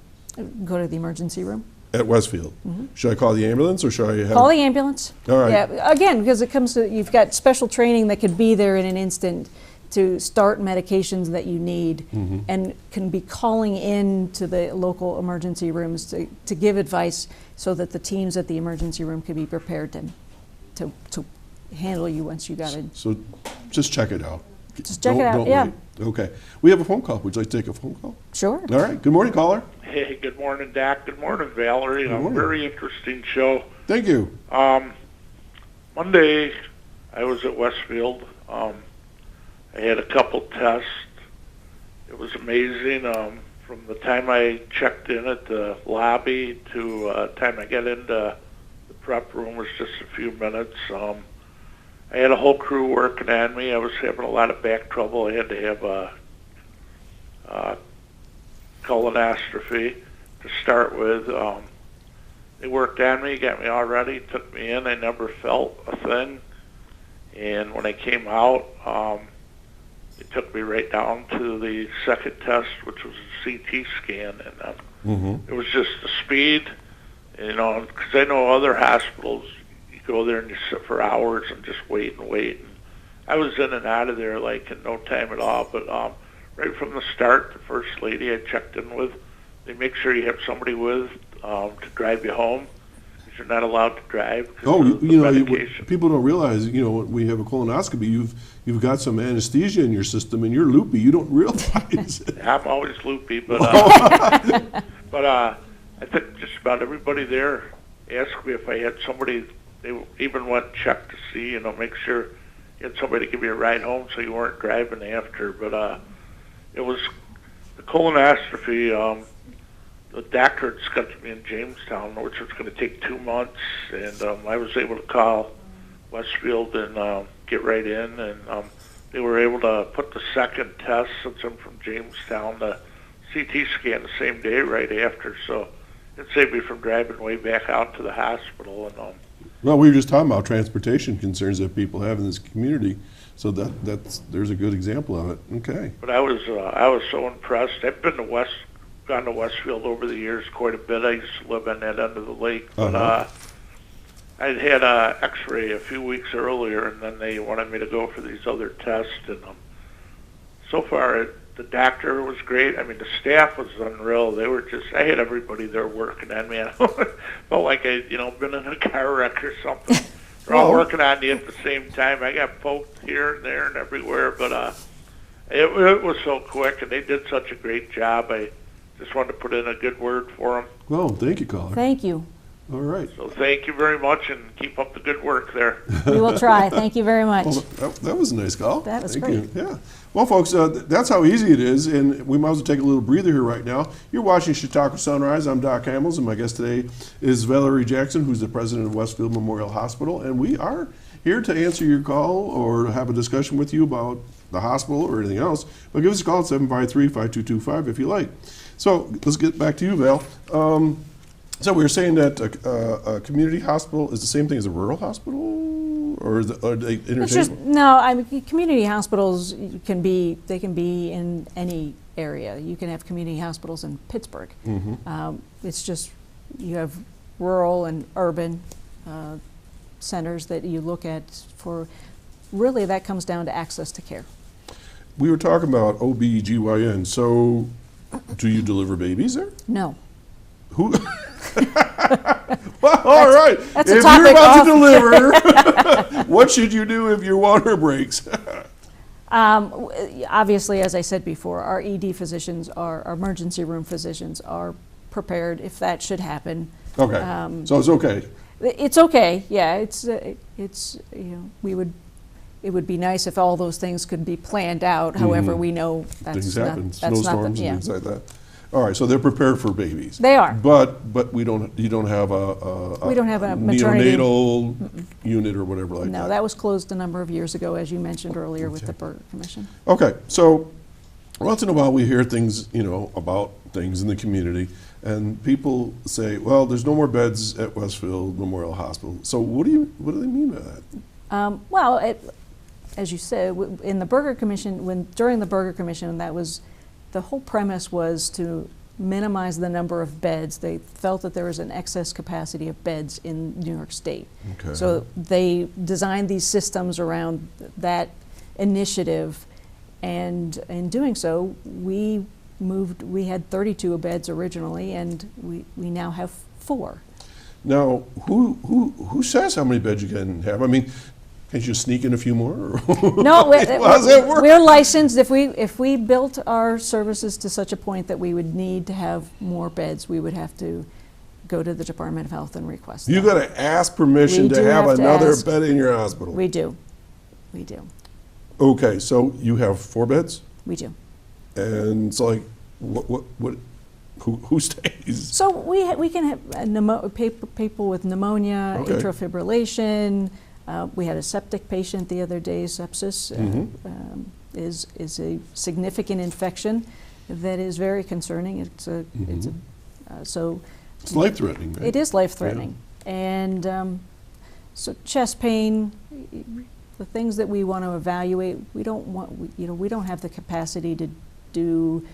Go to the emergency room. at Westfield? Should I call the ambulance or should I have? Call the ambulance. All right. Yeah, again, because it comes to, you've got special training that could be there in an instant to start medications that you need, and can be calling in to the local emergency rooms to give advice so that the teams at the emergency room can be prepared to handle you once you got it. So just check it out. Just check it out, Don't yeah. wait. Okay. We have a phone call. Would you like to take a phone call? Sure. All right. Good morning, caller. Hey, good morning, Doc. Good morning, Valerie. morning. Very interesting show. Thank you. Monday, I was at Westfield. I had a couple tests. It was amazing. From the time I checked in at the lobby to the time I got into the prep room was just a few minutes. I had a whole crew working on me. I was having a lot of back trouble. I had to have a colonoscopy to start with. They worked on me, got me all ready, took me in. I never felt a thing. And when I came out, they took me right down to the second test, which was a CT scan. And it was just the speed, because I know other hospitals, you go there and you sit for hours and just wait and wait. And I was in and out of there like in no time at all. But right from the start, the first lady I checked in with, they make sure you have somebody with to drive you home, because you're not allowed to drive. People don't realize, when we have a colonoscopy, you've got some anesthesia in your system and you're loopy. You don't realize it. I'm always loopy, but but I think just about everybody there asked me if I had somebody. They even went and checked to see, make sure you had somebody to give you a ride home so you weren't driving after. But it was the colonoscopy. The doctor had scheduled me in Jamestown, which was going to take 2 months, and I was able to call Westfield and get right in. And they were able to put the second test, since I'm from Jamestown, the CT scan the same day right after. So it saved me from driving way back out to the hospital. And Well, we were just talking about transportation concerns that people have in this community, so there's a good example of it. Okay. but I was so impressed. I've been gone to Westfield over the years quite a bit. I used to live on that end of the lake, but I'd had a X-ray a few weeks earlier, and then they wanted me to go for these other tests. And so far, the doctor was great. I mean, the staff was unreal. They were I had everybody there working on me. I felt like I'd been in a car wreck or something. They're all working on me at the same time. I got poked here and there and everywhere, but it was so quick, and they did such a great job. I just wanted to put in a good word for them. Well, thank you, caller. Thank you. All right. So thank you very much, and keep up the good work there. We will try. Thank you very much. Well, that was a nice call. That was Thank great. you. Yeah. Well, folks, that's how easy it is, and we might as well take a little breather here right now. You're watching Chautauqua Sunrise. I'm Doc Hamels, and my guest today is Valarie Jackson, who's the president of Westfield Memorial Hospital, and we are here to answer your call or have a discussion with you about the hospital or anything else. But give us a call at 753-5225 if you like. So let's get back to you, Val. So we were saying that a community hospital is the same thing as a rural hospital, or are they interchangeable? No. I mean, community hospitals can be in any area. You can have community hospitals in Pittsburgh. It's just you have rural and urban centers that you look at for. Really, that comes down to access to care. We were talking about OB/GYN. So, do you deliver babies there? No. Who? Well, all right. That's a if topic you're about off. to deliver, what should you do if your water breaks? Obviously, as I said before, our ED physicians, our emergency room physicians are prepared if that should happen. Okay. So it's okay. It's okay. Yeah. It's it would be nice if all those things could be planned out. However, we know Things that's happen, not snowstorms and things like that. All right, so they're prepared for babies. They are. But you don't have We don't have a maternity neonatal unit or whatever like that. No, that was closed a number of years ago, as you mentioned earlier, with the Burger Commission. Okay, so once in a while we hear things, about things in the community, and people say, well, there's no more beds at Westfield Memorial Hospital. So what do they mean by that? As you said, in the Burger Commission, during the Burger Commission, the whole premise was to minimize the number of beds. They felt that there was an excess capacity of beds in New York State. Okay. So they designed these systems around that initiative, and in doing so, we had 32 beds originally, and we now have 4. Now, who says how many beds you can have? I mean, can't you sneak in a few more? No, how does that work? we're licensed. If we built our services to such a point that we would need to have more beds, we would have to go to the Department of Health and request You that. got to ask permission We to do have have to another ask. bed in your hospital. We do. Okay, so you have 4 beds, We do. and it's like, who stays? So we can have people with pneumonia, Okay. atrial fibrillation. We had a septic patient the other day. Sepsis is a significant infection that is very concerning. It's life-threatening, right? It is life-threatening, and so chest pain, the things that we want to evaluate. We don't have the capacity to do,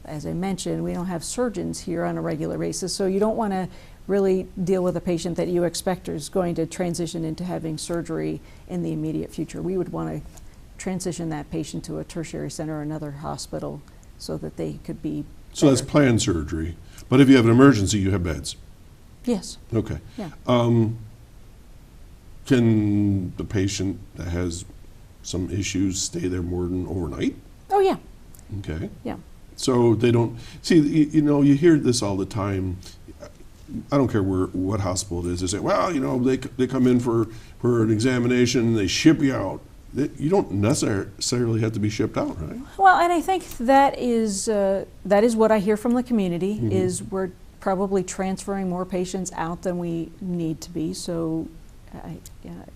as I mentioned, we don't have surgeons here on a regular basis. So you don't want to really deal with a patient that you expect is going to transition into having surgery in the immediate future. We would want to transition that patient to a tertiary center or another hospital so that they could be So that's planned surgery. But if you have an emergency, you have beds. Yes. Okay. Yeah. Can the patient that has some issues stay there more than overnight? Oh, yeah. Okay. Yeah. So they don't, see, you hear this all the time. I don't care what hospital it is. They say, well, they come in for an examination and they ship you out. You don't necessarily have to be shipped out, right? Well, and I think that is what I hear from the community, is we're probably transferring more patients out than we need to be. So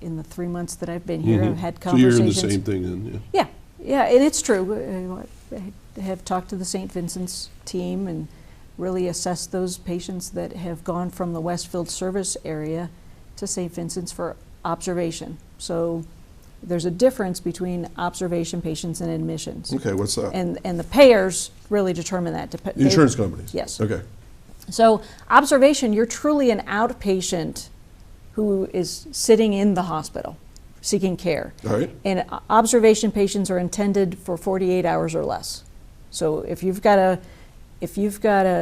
in the 3 months that I've been here, I've had So you're conversations. in the same thing then, yeah. Yeah, and it's true. I have talked to the St. Vincent's team and really assessed those patients that have gone from the Westfield service area to St. Vincent's for observation. So there's a difference between observation patients and admissions. Okay, what's that? And the payers really determine that. Insurance companies? Yes. Okay. So observation, you're truly an outpatient who is sitting in the hospital seeking care. All right. And observation patients are intended for 48 hours or less. So if you've got an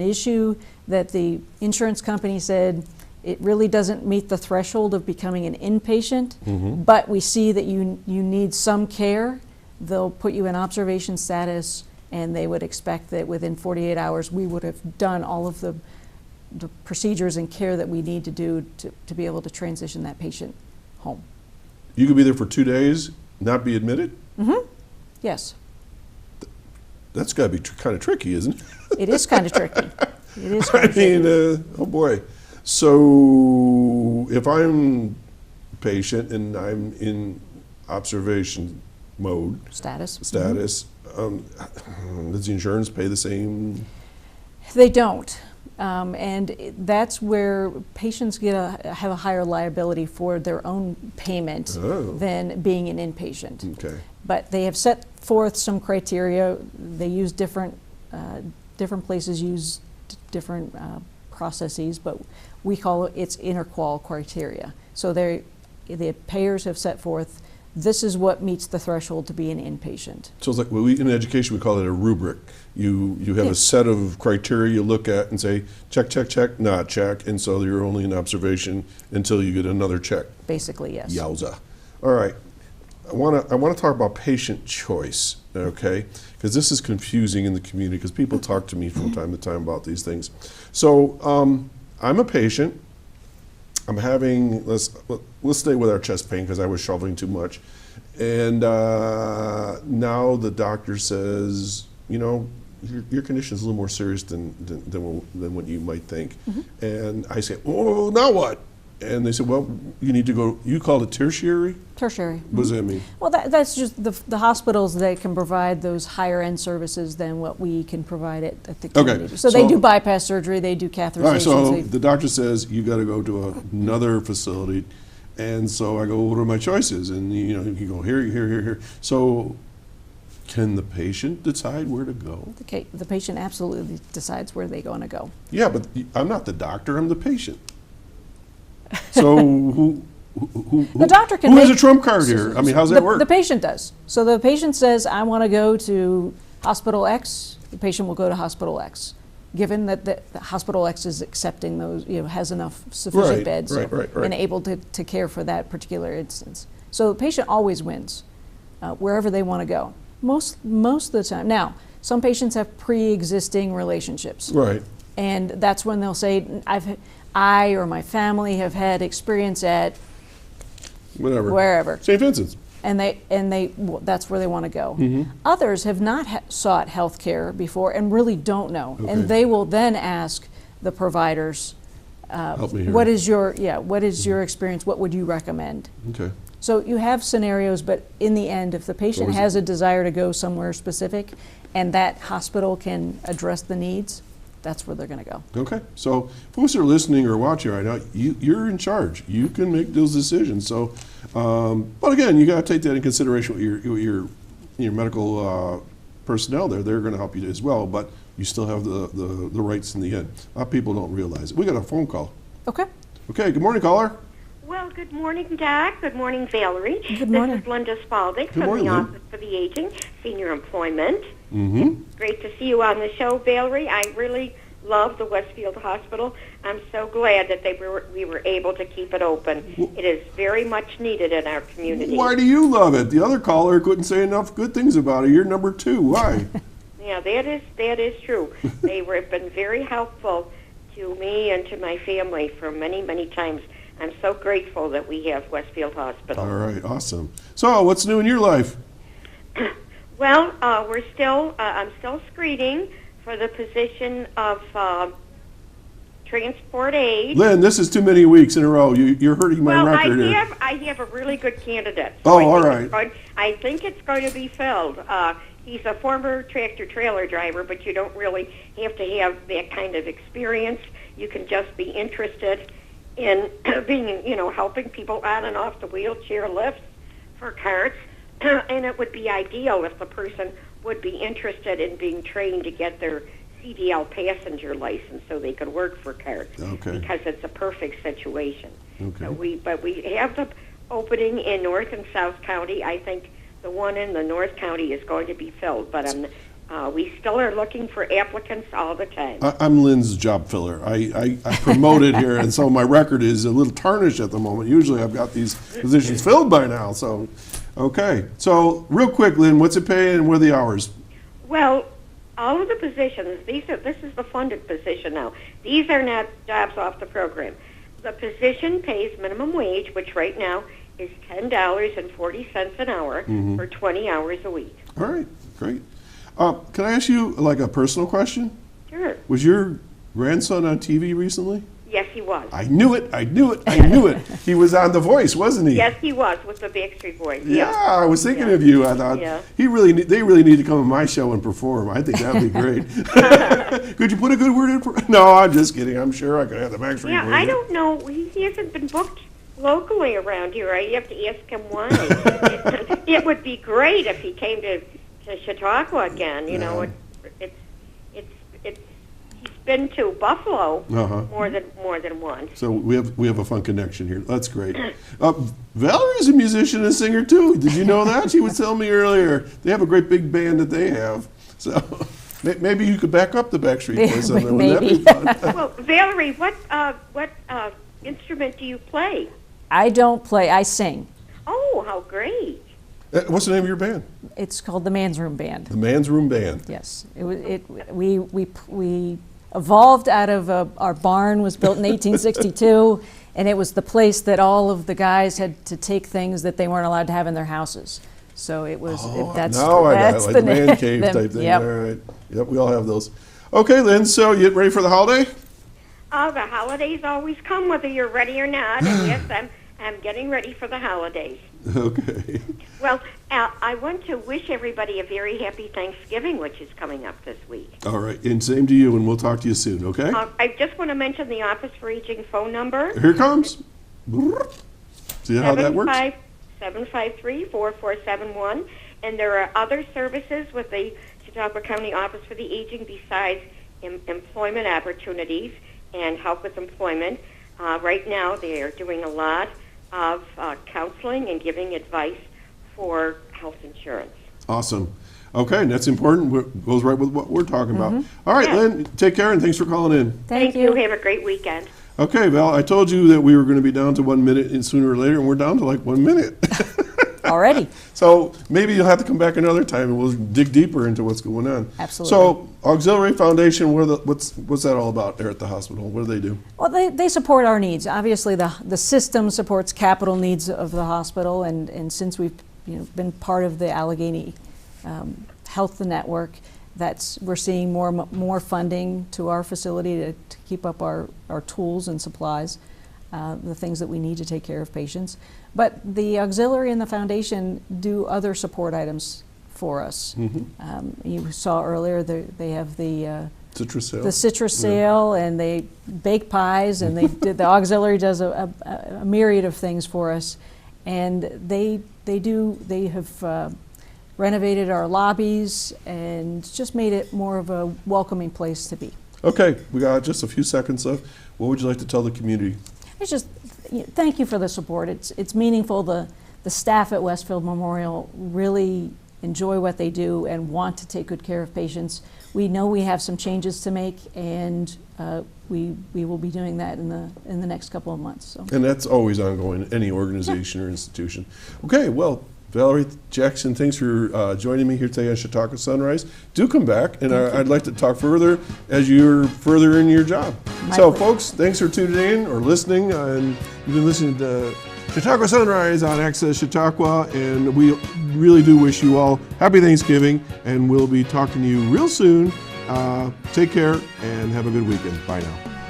issue that the insurance company said it really doesn't meet the threshold of becoming an inpatient, but we see that you need some care, they'll put you in observation status, and they would expect that within 48 hours we would have done all of the procedures and care that we need to do to be able to transition that patient home. You could be there for 2 days, not be admitted? Yes. That's got to be kind of tricky, isn't it? It is kind of tricky. It is I kind of tricky. mean, oh boy. So if I'm a patient and I'm in observation mode, Status. does the insurance pay the same? They don't. That's where patients have a higher liability for their own payment than being an inpatient. Okay. But they have set forth some criteria. They use different places use different processes, but we call it's interqual criteria. So the payers have set forth, this is what meets the threshold to be an inpatient. So it's like, well, in education we call it a rubric. You have a set of criteria you look at and say, check, check, check, not check, and so you're only in observation until you get another check. Basically, yes. Yowza. All right. I want to talk about patient choice, okay? Because this is confusing in the community because people talk to me from time to time about these things. So I'm a patient. I'm having, let's stay with our chest pain because I was shoveling too much. And now the doctor says, you know, your condition is a little more serious than what you might think. And I say, oh, now what? And they said, well, you need to go, you called it tertiary? Tertiary. What does that mean? Well, that's just the hospitals that can provide those higher end services than what we can provide at the community. Okay. So they do bypass surgery, they do catheterizations. All right, so the doctor says you got to go to another facility, and so I go, what are my choices? And you know, you go here. So can the patient decide where to go? The patient absolutely decides where they're going to go. Yeah, but I'm not the doctor, I'm the patient. So The doctor can who has make- a trump card here? I mean, how's that work? The patient does. So the patient says, I want to go to hospital X, the patient will go to hospital X, given that the hospital X is accepting those, has enough sufficient Right, beds right. and able to care for that particular instance. So the patient always wins wherever they want to go, most of the time. Now, some patients have pre-existing relationships. Right. And that's when they'll say, I or my family have had experience at Whatever. wherever. St. Vincent's. And that's where they want to go. Mm-hmm. Others have not sought health care before and really don't know. Okay. And they will then ask the providers, Help me here. what is your experience? What would you recommend? Okay. So you have scenarios, but in the end, if the patient is has a desire to go somewhere specific and that hospital can address the needs, that's where they're going to go. Okay, so folks that are listening or watching right now, you're in charge. You can make those decisions. So, but again, you got to take that in consideration with your medical personnel there. They're going to help you as well, but you still have the rights in the end. A lot of people don't realize it. We got a phone call. Okay. Okay, good morning, caller. Well, good morning, Doc. Good morning, Valarie. Good morning. This is Linda Spalding from morning, the Lynn. Office for the Aging, Senior Employment. Mm-hmm. Great to see you on the show, Valarie. I really love the Westfield Hospital. I'm so glad that we were able to keep it open. It is very much needed in our community. Why do you love it? The other caller couldn't say enough good things about it. You're number 2. Why? Yeah, that is true. They have been very helpful to me and to my family for many, many times. I'm so grateful that we have Westfield Hospital. All right, awesome. So, what's new in your life? Well, I'm still screening for the position of transport aid. Lynn, this is too many weeks in a row. You're hurting my record here. I have a really good candidate. Oh, all right. I think it's going to be filled. He's a former tractor-trailer driver, but you don't really have to have that kind of experience. You can just be interested in being, helping people on and off the wheelchair lifts for carts. And it would be ideal if the person would be interested in being trained to get their CDL passenger license so they could work for carts. Okay. Because it's a perfect situation. Okay. So we have the opening in North and South County. I think the one in the North County is going to be filled, but we still are looking for applicants all the time. I'm Lynn's job filler. I promoted here, and so my record is a little tarnished at the moment. Usually I've got these positions filled by now. So, okay. So real quick, Lynn, what's it pay and what are the hours? Well, all of the positions, this is the funded position now. These are not jobs off the program. The position pays minimum wage, which right now is $10.40 an hour for 20 hours a week. All right, great. Can I ask you like a personal question? Sure. Was your grandson on TV recently? Yes, he was. I knew it. He was on The Voice, wasn't he? Yes, he was, with the Backstreet Boys. Yeah, I was thinking of you. I thought they really need to come on my show and perform. I think that would be great. Could you put a good word in for? No, I'm just kidding. I'm sure I could have the Backstreet Boys. Yeah, I don't know. He hasn't been booked locally around here. You have to ask him why. It would be great if he came to Chautauqua again. You know, he's been to Buffalo more than once. So we have a fun connection here. That's great. Valerie's a musician and singer too. Did you know that? She was telling me earlier. They have a great big band that they have. So maybe you could back up the Backstreet Boys. Wouldn't that be fun? Well, Valarie, what instrument do you play? I don't play. I sing. Oh, how great! What's the name of your band? It's called the Man's Room Band. The Man's Room Band. Yes, we evolved out of our barn was built in 1862, and it was the place that all of the guys had to take things that they weren't allowed to have in their houses. So it was. That's like the man cave type thing. Yep. All right. Yep, we all have those. Okay, Lynn. So you ready for the holiday? Oh, the holidays always come, whether you're ready or not. And yes, I'm getting ready for the holidays. Okay. Well, I want to wish everybody a very happy Thanksgiving, which is coming up this week. All right, and same to you, and we'll talk to you soon, okay? I just want to mention the Office for Aging phone number. Here it comes. See how that works? 753-4471. And there are other services with the Chautauqua County Office for the Aging besides employment opportunities and help with employment. Right now, they are doing a lot of counseling and giving advice for health insurance. Awesome. Okay, and that's important. Goes right with what we're talking about. All right, Lynn, take care, and thanks for calling in. Thank you. Have a great weekend. Okay, Val, I told you that we were going to be down to 1 minute and sooner or later, and we're down to like 1 minute. Already. So maybe you'll have to come back another time, and we'll dig deeper into what's going on. Absolutely. So Auxiliary Foundation, what's that all about there at the hospital? What do they do? Well, they support our needs. Obviously, the system supports capital needs of the hospital, and since we've been part of the Allegheny Health Network, we're seeing more funding to our facility to keep up our tools and supplies, the things that we need to take care of patients. But the auxiliary and the foundation do other support items for us. You saw earlier they have the citrus sale. The citrus sale, and they bake pies, and the auxiliary does a myriad of things for us, and they have renovated our lobbies and just made it more of a welcoming place to be. Okay, we got just a few seconds left. What would you like to tell the community? It's just thank you for the support. It's meaningful. The staff at Westfield Memorial really enjoy what they do and want to take good care of patients. We know we have some changes to make, and we will be doing that in the next couple of months. So. And that's always ongoing, any organization or institution. Okay, well, Valarie Jackson, thanks for joining me here today on Chautauqua Sunrise. Do come back, and I'd like to talk further as you're further in your job. So, folks, thanks for tuning in or listening, and you've been listening to Chautauqua Sunrise on Access Chautauqua, and we really do wish you all happy Thanksgiving, and we'll be talking to you real soon. Take care, and have a good weekend. Bye now.